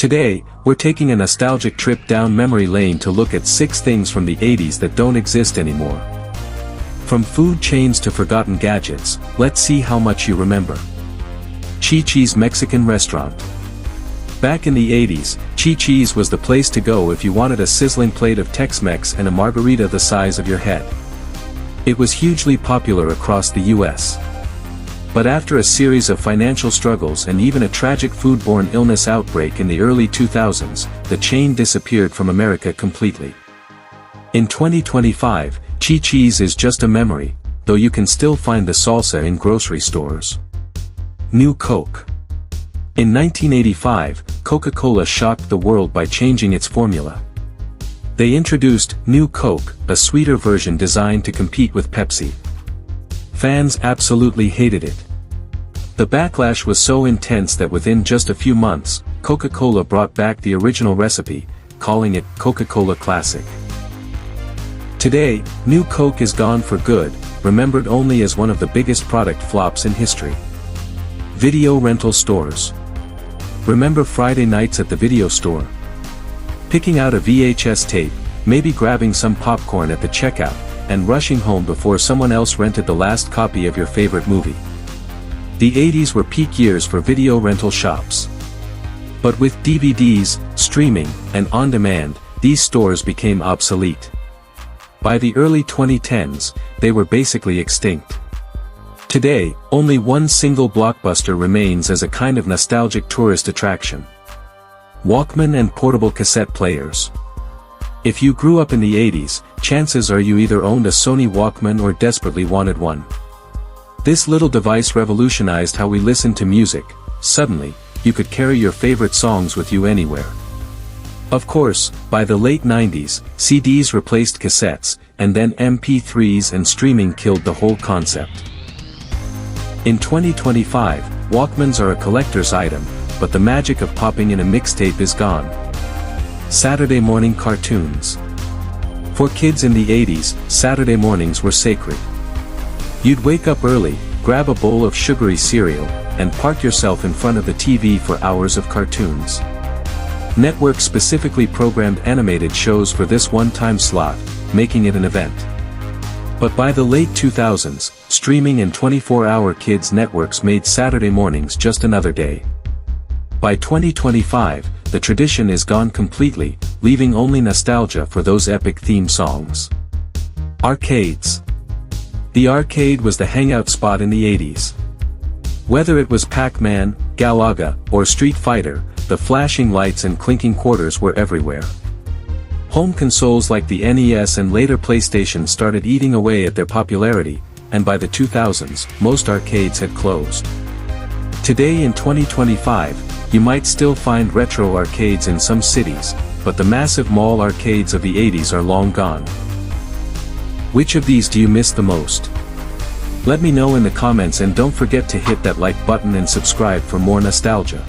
Today, we're taking a nostalgic trip down memory lane to look at 6 things from the 80s that don't exist anymore. From food chains to forgotten gadgets, let's see how much you remember. Chi-Chi's Mexican Restaurant. Back in the 80s, Chi-Chi's was the place to go if you wanted a sizzling plate of Tex-Mex and a margarita the size of your head. It was hugely popular across the US. But after a series of financial struggles and even a tragic foodborne illness outbreak in the early 2000s, the chain disappeared from America completely. In 2025, Chi-Chi's is just a memory, though you can still find the salsa in grocery stores. New Coke. In 1985, Coca-Cola shocked the world by changing its formula. They introduced New Coke, a sweeter version designed to compete with Pepsi. Fans absolutely hated it. The backlash was so intense that within just a few months, Coca-Cola brought back the original recipe, calling it Coca-Cola Classic. Today, New Coke is gone for good, remembered only as one of the biggest product flops in history. Video rental stores. Remember Friday nights at the video store? Picking out a VHS tape, maybe grabbing some popcorn at the checkout, and rushing home before someone else rented the last copy of your favorite movie. The 80s were peak years for video rental shops. But with DVDs, streaming, and on-demand, these stores became obsolete. By the early 2010s, they were basically extinct. Today, only one single blockbuster remains as a kind of nostalgic tourist attraction. Walkman and portable cassette players. If you grew up in the 80s, chances are you either owned a Sony Walkman or desperately wanted one. This little device revolutionized how we listened to music. Suddenly, you could carry your favorite songs with you anywhere. Of course, by the late 90s, CDs replaced cassettes, and then MP3s and streaming killed the whole concept. In 2025, Walkmans are a collector's item, but the magic of popping in a mixtape is gone. Saturday morning cartoons. For kids in the 80s, Saturday mornings were sacred. You'd wake up early, grab a bowl of sugary cereal, and park yourself in front of the TV for hours of cartoons. Networks specifically programmed animated shows for this one-time slot, making it an event. But by the late 2000s, streaming and 24-hour kids networks made Saturday mornings just another day. By 2025, the tradition is gone completely, leaving only nostalgia for those epic theme songs. Arcades. The arcade was the hangout spot in the 80s. Whether it was Pac-Man, Galaga, or Street Fighter, the flashing lights and clinking quarters were everywhere. Home consoles like the NES and later PlayStation started eating away at their popularity, and by the 2000s, most arcades had closed. Today in 2025, you might still find retro arcades in some cities, but the massive mall arcades of the 80s are long gone. Which of these do you miss the most? Let me know in the comments, and don't forget to hit that like button and subscribe for more nostalgia.